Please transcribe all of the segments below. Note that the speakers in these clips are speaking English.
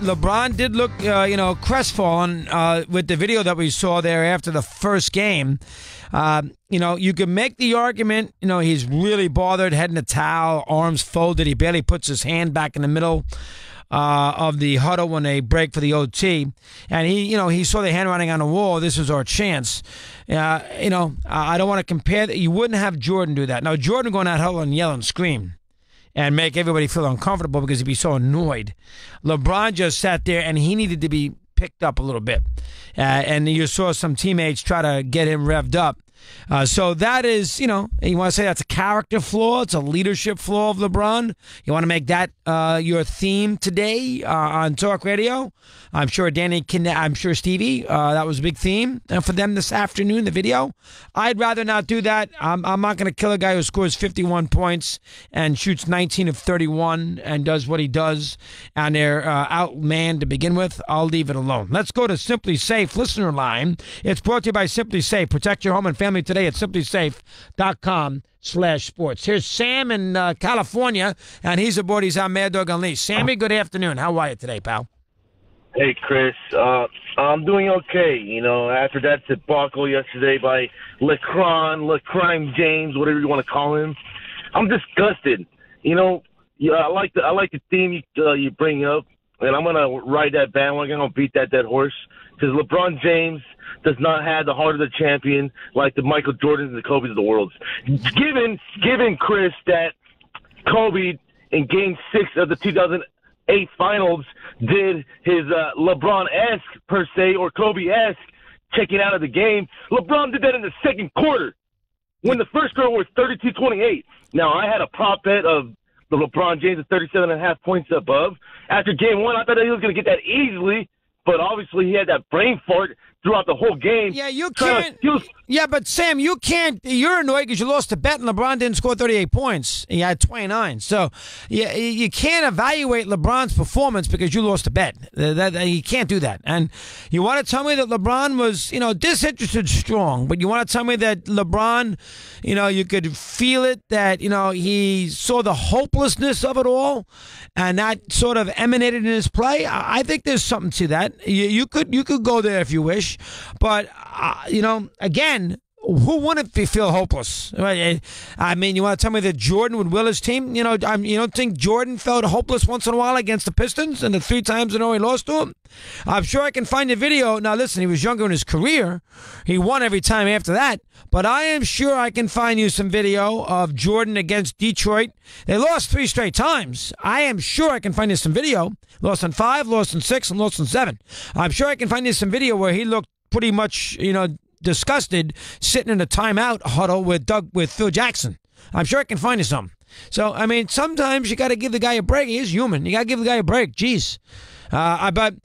LeBron did look, crestfallen with the video that we saw there after the first game. You could make the argument, he's really bothered, head in a towel, arms folded. He barely puts his hand back in the middle of the huddle when they break for the OT. And he saw the handwriting on the wall. This was our chance. I don't want to compare that. You wouldn't have Jordan do that. Now, Jordan going out huddle and yell and scream and make everybody feel uncomfortable because he'd be so annoyed. LeBron just sat there, and he needed to be picked up a little bit. And you saw some teammates try to get him revved up. So that is, you want to say that's a character flaw. It's a leadership flaw of LeBron. You want to make that your theme today on Talk Radio. I'm sure I'm sure Stevie, that was a big theme for them this afternoon, the video. I'd rather not do that. I'm not going to kill a guy who scores 51 points and shoots 19 of 31 and does what he does, and they're outmanned to begin with. I'll leave it alone. Let's go to Simply Safe listener line. It's brought to you by Simply Safe. Protect your home and family today at simplysafe.com/sports. Here's Sam in California, and he's aboard. He's on Mad Dog Unleashed. Sammy, good afternoon. How are you today, pal? Hey, Chris. I'm doing okay. After that debacle yesterday by Lecryin James, whatever you want to call him, I'm disgusted. I like the theme you bring up, and I'm gonna ride that bandwagon. I'm gonna beat that dead horse because LeBron James does not have the heart of the champion like the Michael Jordans and the Kobe's of the world. Given Chris that Kobe in Game 6 of the 2008 Finals did his LeBron-esque per se or Kobe-esque checking out of the game, LeBron did that in the second quarter when the first quarter was 32-28. Now, I had a prop bet of the LeBron James at 37.5 points above. After Game 1, I thought he was going to get that easily, but obviously he had that brain fart throughout the whole game. Yeah, you can't. Yeah, but Sam, you can't. You're annoyed because you lost a bet and LeBron didn't score 38 points. He had 29. So you can't evaluate LeBron's performance because you lost a bet. You can't do that. And you want to tell me that LeBron was, disinterested strong, but you want to tell me that LeBron, you could feel it, that, he saw the hopelessness of it all and that sort of emanated in his play. I think there's something to that. You could go there if you wish. But, again, who wouldn't feel hopeless? I mean, you want to tell me that Jordan would will his team? You don't think Jordan felt hopeless once in a while against the Pistons and the 3 times in a row he lost to them? I'm sure I can find the video. Now, listen, he was younger in his career. He won every time after that. But I am sure I can find you some video of Jordan against Detroit. They lost 3 straight times. I am sure I can find you some video. Lost in 5, lost in 6, and lost in 7. I'm sure I can find you some video where he looked pretty much, disgusted, sitting in a timeout huddle with Phil Jackson. I'm sure I can find you some. So, I mean, sometimes you got to give the guy a break. He is human. You got to give the guy a break. Jeez. But,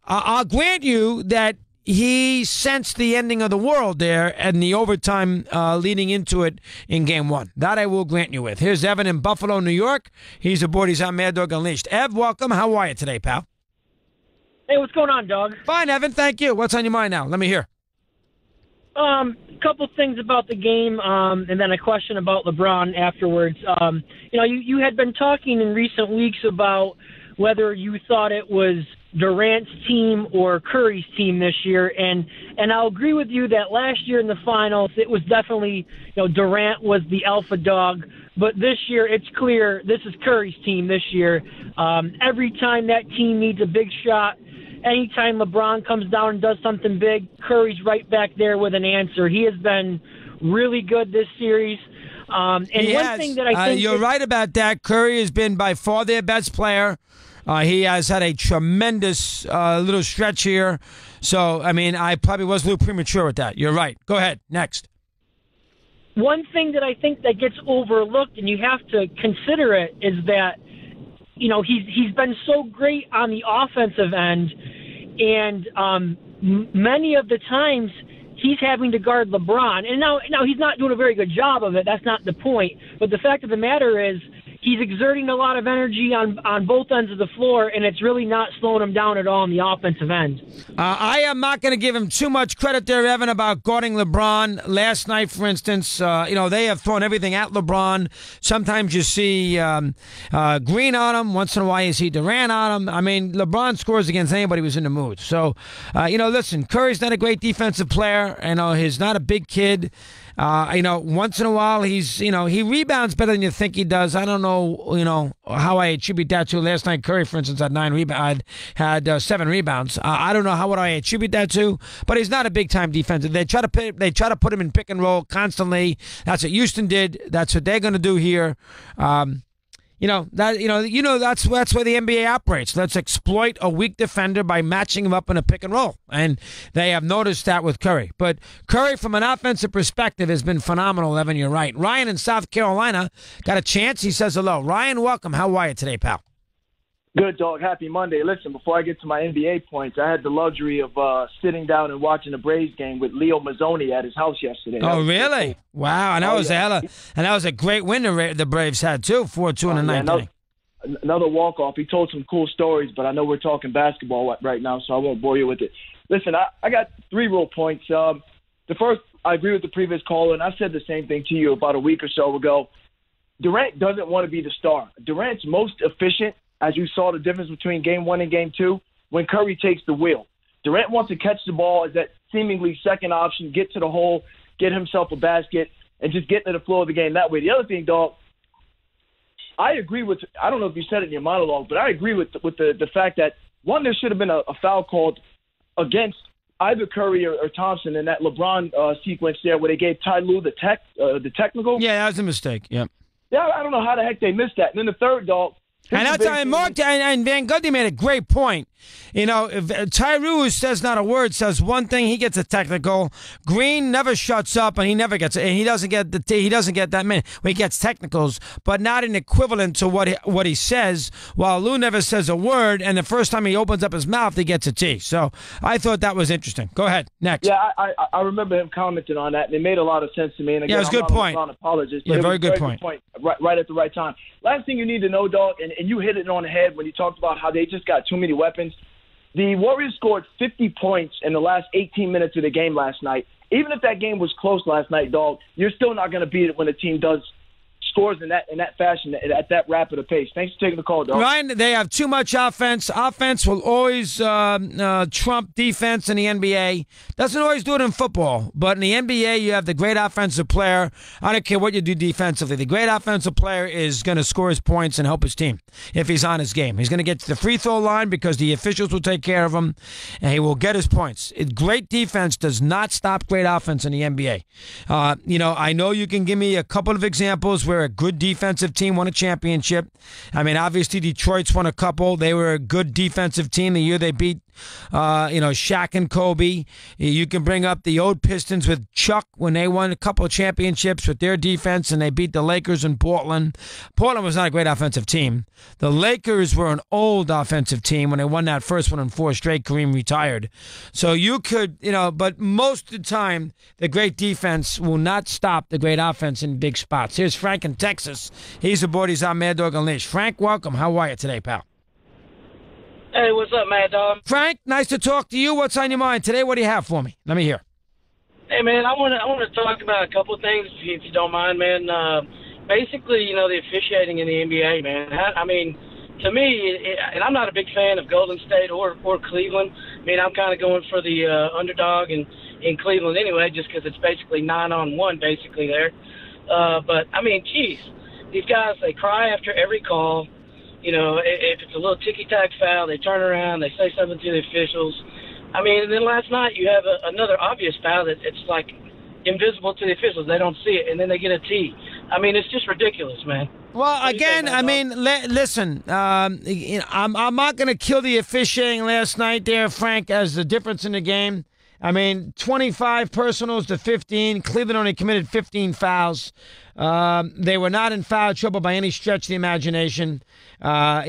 I'll grant you that he sensed the ending of the world there and the overtime leading into it in Game 1. That I will grant you with. Here's Evan in Buffalo, New York. He's aboard. He's on Mad Dog Unleashed. Ev, welcome. How are you today, pal? Hey, what's going on, dog? Fine, Evan. Thank you. What's on your mind now? Let me hear. Couple things about the game, and then a question about LeBron afterwards. You had been talking in recent weeks about whether you thought it was Durant's team or Curry's team this year, and I'll agree with you that last year in the finals it was definitely Durant was the alpha dog, but this year it's clear this is Curry's team this year. Every time that team needs a big shot, anytime LeBron comes down and does something big, Curry's right back there with an answer. He has been really good this series. One thing that I think you're right about that. Curry has been by far their best player. He has had a tremendous little stretch here. So, I mean, I probably was a little premature with that. You're right. Go ahead. Next. One thing that I think that gets overlooked, and you have to consider it, is that he's been so great on the offensive end, and many of the times he's having to guard LeBron. And now he's not doing a very good job of it. That's not the point. But the fact of the matter is he's exerting a lot of energy on both ends of the floor, and it's really not slowing him down at all on the offensive end. I am not going to give him too much credit there, Evan, about guarding LeBron. Last night, for instance, they have thrown everything at LeBron. Sometimes you see Green on him. Once in a while, you see Durant on him. I mean, LeBron scores against anybody who's in the mood. So, listen, Curry's not a great defensive player. He's not a big kid. Once in a while he rebounds better than you think he does. I don't know, how I attribute that to. Last night, Curry, for instance, had 7 rebounds. I don't know what I attribute that to, but he's not a big time defensive. They try to put him in pick and roll constantly. That's what Houston did. That's what they're going to do here. That's where the NBA operates. Let's exploit a weak defender by matching him up in a pick and roll. And they have noticed that with Curry. But Curry, from an offensive perspective, has been phenomenal, Evan. You're right. Ryan in South Carolina got a chance. He says hello. Ryan, welcome. How are you today, pal? Good, dog. Happy Monday. Listen, before I get to my NBA points, I had the luxury of sitting down and watching the Braves game with Leo Mazzoni at his house yesterday. Oh, really? Wow. And that was a great win the Braves had, too, 4-2 in the ninth inning. Another walk-off. He told some cool stories, but I know we're talking basketball right now, so I won't bore you with it. Listen, I got 3 real points. The first, I agree with the previous caller, and I said the same thing to you about a week or so ago. Durant doesn't want to be the star. Durant's most efficient, as you saw the difference between Game 1 and Game 2, when Curry takes the wheel. Durant wants to catch the ball as that seemingly second option, get to the hole, get himself a basket, and just get to the flow of the game that way. The other thing, dog, I agree with – I don't know if you said it in your monologue, but I agree with the fact that, one, there should have been a foul called against either Curry or Thompson in that LeBron sequence there where they gave Ty Lue the technical. Yeah, that was a mistake, yeah. Yeah, I don't know how the heck they missed that. And then the third, dog – and that's Mark and Van Gundy made a great point. If Tyree says not a word, says one thing, he gets a technical. Green never shuts up, and he never gets it. And he doesn't get that many. Well, he gets technicals, but not an equivalent to what he says. While Lou never says a word, and the first time he opens up his mouth, he gets a T. So I thought that was interesting. Go ahead, next. Yeah, I remember him commenting on that, and it made a lot of sense to me. And again, yeah, it was a good point. I'm not an apologist. Yeah, very good point. Right at the right time. Last thing you need to know, dog, and you hit it on the head when you talked about how they just got too many weapons. The Warriors scored 50 points in the last 18 minutes of the game last night. Even if that game was close last night, dog, you're still not going to beat it when a team does scores in that fashion at that rapid a pace. Thanks for taking the call, dog. Ryan, they have too much offense. Offense will always trump defense in the NBA. Doesn't always do it in football, but in the NBA, you have the great offensive player. I don't care what you do defensively. The great offensive player is going to score his points and help his team if he's on his game. He's going to get to the free throw line because the officials will take care of him, and he will get his points. Great defense does not stop great offense in the NBA. I know you can give me a couple of examples where a good defensive team won a championship. I mean, obviously Detroit's won a couple. They were a good defensive team the year they beat Shaq and Kobe. You can bring up the old Pistons with Chuck when they won a couple of championships with their defense and they beat the Lakers in Portland. Portland was not a great offensive team. The Lakers were an old offensive team when they won that first one in 4 straight. Kareem retired. So you could, but most of the time, the great defense will not stop the great offense in big spots. Here's Frank in Texas. He's aboard. He's on Mad Dog Unleashed. Frank, welcome. How are you today, pal? Hey, what's up, Mad Dog? Frank, nice to talk to you. What's on your mind today? What do you have for me? Let me hear. Hey, man, I want to talk about a couple of things, if you don't mind, man. Basically, the officiating in the NBA, man. I mean, to me, and I'm not a big fan of Golden State or Cleveland. I mean, I'm kind of going for the underdog in Cleveland anyway, just because it's basically 9-on-1 basically there. But, I mean, geez, these guys, they cry after every call. If it's a little ticky-tack foul, they turn around, they say something to the officials. I mean, and then last night you have another obvious foul that it's like invisible to the officials. They don't see it, and then they get a T. I mean, it's just ridiculous, man. Well, again, I mean, listen, I'm not going to kill the officiating last night there, Frank, as the difference in the game. I mean, 25 personals to 15. Cleveland only committed 15 fouls. They were not in foul trouble by any stretch of the imagination. George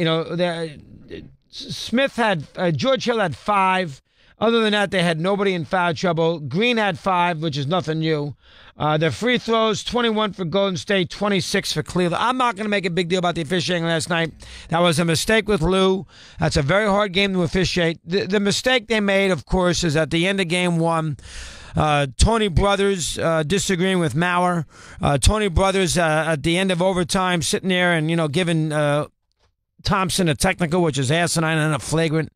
Hill had 5. Other than that, they had nobody in foul trouble. Green had 5, which is nothing new. Their free throws, 21 for Golden State, 26 for Cleveland. I'm not going to make a big deal about the officiating last night. That was a mistake with Lou. That's a very hard game to officiate. The mistake they made, of course, is at the end of game 1, Tony Brothers disagreeing with Maurer. Tony Brothers at the end of overtime sitting there and, giving Thompson a technical, which is asinine and a flagrant.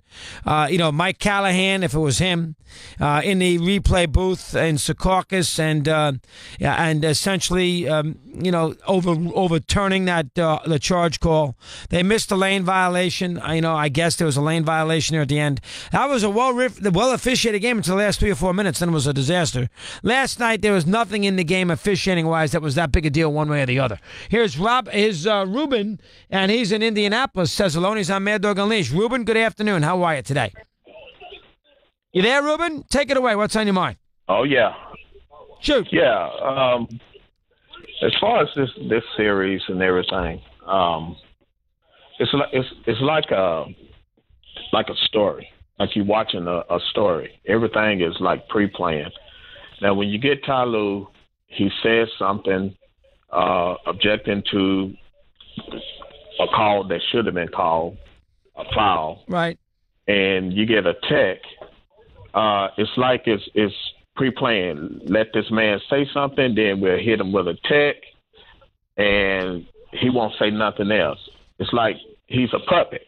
Mike Callahan, if it was him, in the replay booth in Secaucus, and essentially, overturning that the charge call. They missed a lane violation. I guess there was a lane violation there at the end. That was a well officiated game until the last 3 or 4 minutes. Then it was a disaster. Last night there was nothing in the game officiating wise that was that big a deal one way or the other. Here's Ruben, and he's in Indianapolis. Says hello. He's on Mad Dog Unleashed. Ruben, good afternoon. How are you today? You there, Ruben? Take it away. What's on your mind? Oh, yeah. Shoot. Yeah. As far as this series and everything, it's like a story. Like you're watching a story. Everything is like pre-planned. Now, when you get Ty Lue, he says something objecting to a call that should have been called a foul. Right. And you get a tech. It's like it's pre-planned. Let this man say something, then we'll hit him with a tech, and he won't say nothing else. It's like he's a puppet.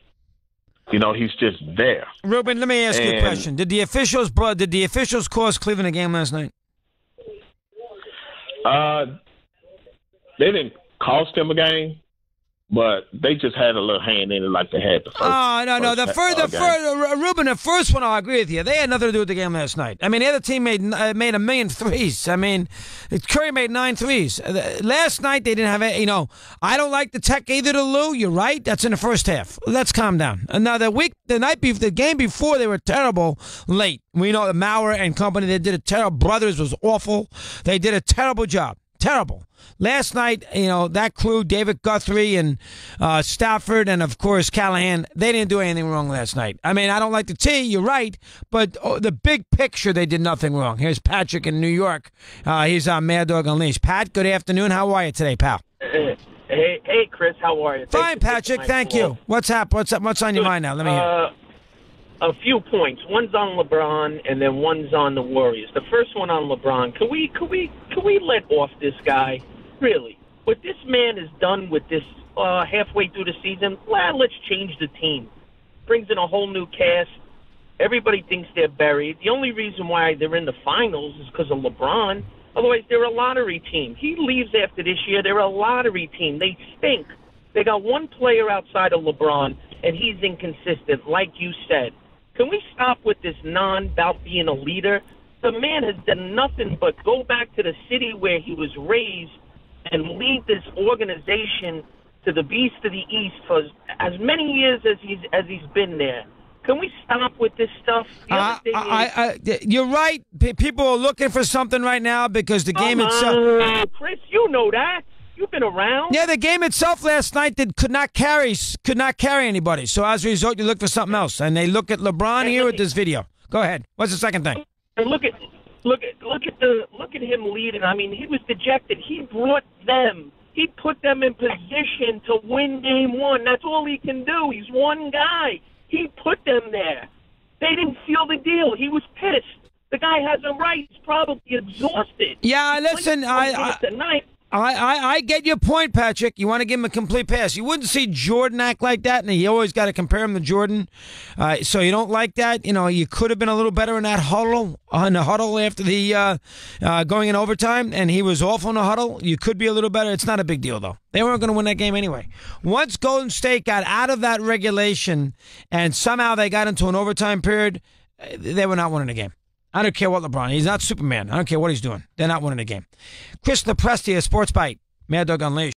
He's just there. Ruben, let me ask you a question. Did the officials cost Cleveland a game last night? They didn't cost him a game, but they just had a little hand in it like they had the first. Oh, no. Ruben, the first one, I'll agree with you. They had nothing to do with the game last night. I mean, the other team made 1 million threes. I mean, Curry made 9 threes. Last night, they didn't have I don't like the tech either to Lou. You're right. That's in the first half. Let's calm down. Now, the game before, they were terrible late. We know the Maurer and company, they did a terrible. Brothers was awful. They did a terrible job. Terrible. Last night, that crew, David Guthrie and Stafford and, of course, Callahan, they didn't do anything wrong last night. I mean, I don't like the T, you're right, but the big picture, they did nothing wrong. Here's Patrick in New York. He's on Mad Dog Unleashed. Pat, good afternoon. How are you today, pal? Hey, Chris, how are you? Fine, Patrick, thank you. What's up? What's on your mind now? Let me hear. A few points. One's on LeBron, and then one's on the Warriors. The first one on LeBron. Can we let off this guy? Really? What this man has done with this halfway through the season, let's change the team. Brings in a whole new cast. Everybody thinks they're buried. The only reason why they're in the finals is because of LeBron. Otherwise, they're a lottery team. He leaves after this year. They're a lottery team. They stink. They got one player outside of LeBron, and he's inconsistent, like you said. Can we stop with this about being a leader? The man has done nothing but go back to the city where he was raised and lead this organization to the beast of the East for as many years as he's been there. Can we stop with this stuff? You're right. People are looking for something right now because the game itself. Chris, you know that. You've been around. Yeah, the game itself last night could not carry anybody. So as a result, you look for something else, and they look at LeBron here with this video. Go ahead. What's the second thing? And look at him leading. I mean, he was dejected. He brought them. He put them in position to win game 1. That's all he can do. He's one guy. He put them there. They didn't seal the deal. He was pissed. The guy has a right. He's probably exhausted. Yeah, listen, I get your point, Patrick. You want to give him a complete pass. You wouldn't see Jordan act like that, and you always got to compare him to Jordan. So you don't like that. You could have been a little better in that huddle, after the going in overtime, and he was awful in the huddle. You could be a little better. It's not a big deal, though. They weren't going to win that game anyway. Once Golden State got out of that regulation and somehow they got into an overtime period, they were not winning the game. I don't care what LeBron. He's not Superman. I don't care what he's doing. They're not winning the game. Chris Lepresti, Sports Bite. Mad Dog Unleashed.